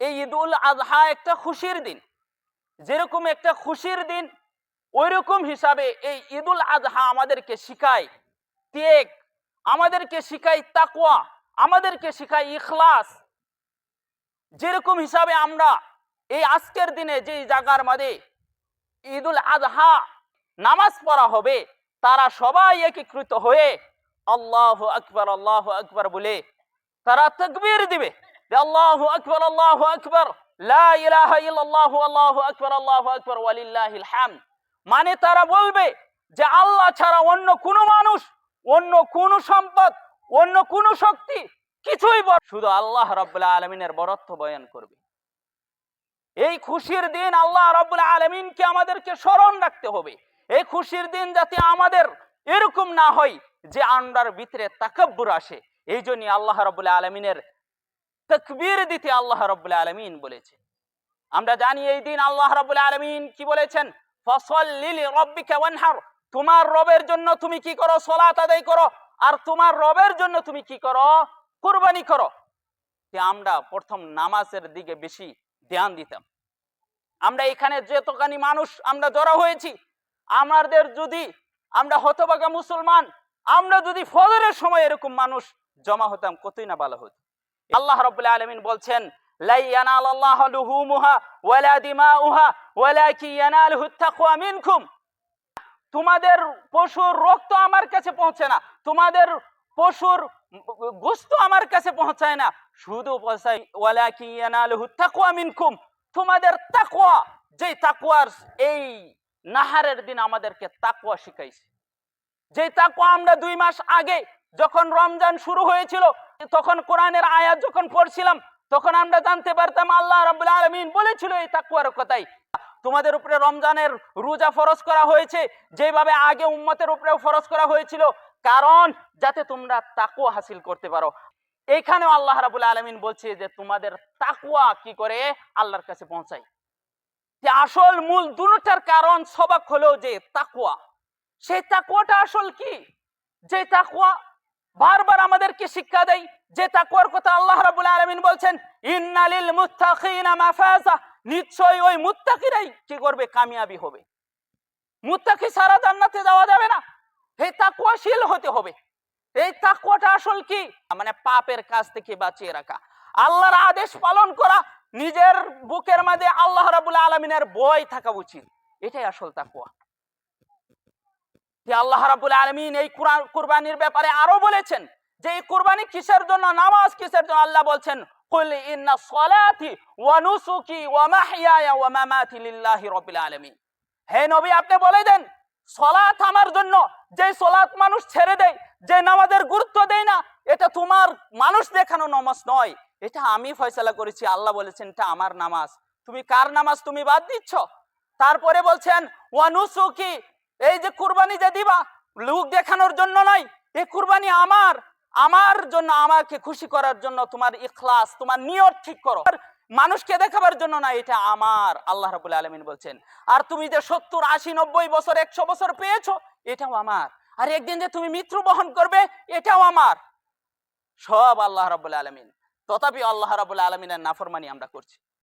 এই ঈদুল আজহা একটা খুশির দিন, যেরকম একটা খুশির দিন ওইরকম হিসাবে এই ঈদুল আজহা আমাদেরকে শিখায় ত্যাগ, আমাদেরকে শিখায় তাকওয়া, আমাদেরকে শিখায় ইখলাস। যেরকম হিসাবে আমরা এই আজকের দিনে যে জায়গার মধ্যে ঈদুল আজহা নামাজ পড়া হবে, তারা সবাই একীকৃত হয়ে আল্লাহু আকবার বলে তারা তাকবীর দিবে, আল্লাহু আকবার লা ইলাহা ইল্লাল্লাহু আল্লাহু আকবার ওয়ালিল্লাহিল হামদ। মানে তারা বলবে যে আল্লাহ ছাড়া অন্য কোনো মানুষ, অন্য কোনো সম্পদ, অন্য কোনো শক্তি কিছুই শুধু আল্লাহ রাব্বুল আলামিনের বরত্ব বয়ান করবে। এই খুশির দিন আল্লাহ রাব্বুল আলামিনকে আমাদেরকে স্মরণ রাখতে হবে। এই খুশির দিন যাতে আমাদের এরকম না হয় যে আমরার ভিতরে তাকাব্বুর আসে, এই জন্য আল্লাহ রাব্বুল আলামিনের তাকবীর দিতে আল্লাহ রাব্বুল আলামিন বলেছে। আমরা জানি এই দিন আল্লাহ রাব্বুল আলামিন কি বলেছেন, ফাসাল্লি লিরাব্বিকা ওয়ানহার, তোমার রবের জন্য তুমি কি করো, সালাত আদায় করো, আর তোমার রবের জন্য তুমি কি করো, কুরবানি করো। যে আমরা প্রথম নামাজের দিকে বেশি ধ্যান দিতাম। আমরা এখানে যতখানি মানুষ আমরা জড়ো হয়েছি, আমাদের যদি আমরা হতভাগা মুসলমান, আমরা যদি ফজরের সময় এরকম মানুষ জমা হতাম কতই না ভালো হতো। আল্লাহ রাব্বুল আলামিন বলছেন, লা ইয়ানালাল্লাহু লুহুমুহা ওয়ালা দিমাউহা ওয়ালাকিন ইয়ানালুহুত তাকওয়া মিনকুম। তোমাদের পশুর রক্ত আমার কাছে পৌঁছে না, তোমাদের পশুর গোশত আমার কাছে পৌঁছায় না, শুধু পৌঁছায় ওয়ালাকিন ইয়ানালুহুত তাকওয়া মিনকুম, তোমাদের তাকওয়া। যে তাকওয়ার এই নাহারের দিন আমাদেরকে তাকওয়া শিখাইছে। যে তাকওয়া আমরা 2 মাস আগে যখন রমজান শুরু হয়েছিল, তখন কোরআনের আয়াত যখন পড়ছিলাম, তখন আমরা জানতে পারতাম আল্লাহ রাব্বুল আলামিন বলেছিল এই তাকওয়ার কথাই। তোমাদের উপরে রমজানের রোজা ফরজ করা হয়েছে যেভাবে আগে উম্মতের উপরেও ফরজ করা হয়েছিল, কারণ যাতে তোমরা তাকওয়া হাসিল করতে পারো। এইখানেও আল্লাহ রাব্বুল আলামিন বলছে যে তোমাদের তাকওয়া কি করে আল্লাহর কাছে পৌঁছায়। যে আসল মূল দুটার কারণ সবাক হলো যে তাকওয়া। সেই তাকওয়াটা আসল কি, যে তাকওয়া বারবার আমাদেরকে শিক্ষা দেয়, যে তাকওয়ার কথা আল্লাহ রাব্বুল আলামিন বলছেন, ইন্নালিল মুত্তাকিনা মাফাজা, নিশ্চয়ই ওই মুত্তাকিরাই কি করবে, কামিয়াবি হবে। মুত্তাকি ছাড়া জান্নাতে যাওয়া যাবে না, এই তাকওয়াশীল হতে হবে। এই তাকওয়াটা আসল কি, মানে পাপের কাজ থেকে বাঁচিয়ে রাখা, আল্লাহর আদেশ পালন করা, নিজের বুকের মধ্যে আল্লাহ রাব্বুল আলামিনের ভয় থাকা উচিত, এটাই আসল তাকওয়া। আল্লাহ রাব্বুল আলামিন এই কুরবানির ব্যাপারে আরো বলেছেন যে এই কুরবানি কিসের জন্য, নামাজ কিসের জন্য। আল্লাহ বলছেন, কুল ইন্না সলাতি ওয়া নুসুকি ওয়া মাহইয়ায়া ওয়া মামাতি লিল্লাহি রাব্বিল আলামিন। হে নবী, আপনি বলে দেন সালাত আমার জন্য। যে সালাত মানুষ ছেড়ে দেয়, যে নামাজের গুরুত্ব দেয় না, এটা তোমার মানুষ দেখানো নামাজ নয়, এটা আমি ফয়সালা করেছি। আল্লাহ বলেছেন এটা আমার নামাজ, তুমি কার নামাজ তুমি বাদ দিচ্ছ। তারপরে বলছেন ওয়া নুসুকি, এই যে কুরবানি যে দিবা লোক দেখানোর জন্য নয়, এই কুরবানি আমার জন্য, আমাকে খুশি করার জন্য। তোমার ইখলাস, তোমার নিয়ত ঠিক করো, মানুষকে দেখাবার জন্য না, এটা আমার। আল্লাহ রাব্বুল আলামিন বলছেন, আর তুমি যে 70, 80, 90 বছর, 100 বছর পেয়েছো, এটাও আমার। আর একদিন যে তুমি মৃত্যু বহন করবে, এটাও আমার। সব আল্লাহ রাব্বুল আলামিন। তথাপি আল্লাহ রাব্বুল আলামিনের নাফরমানি আমরা করছি।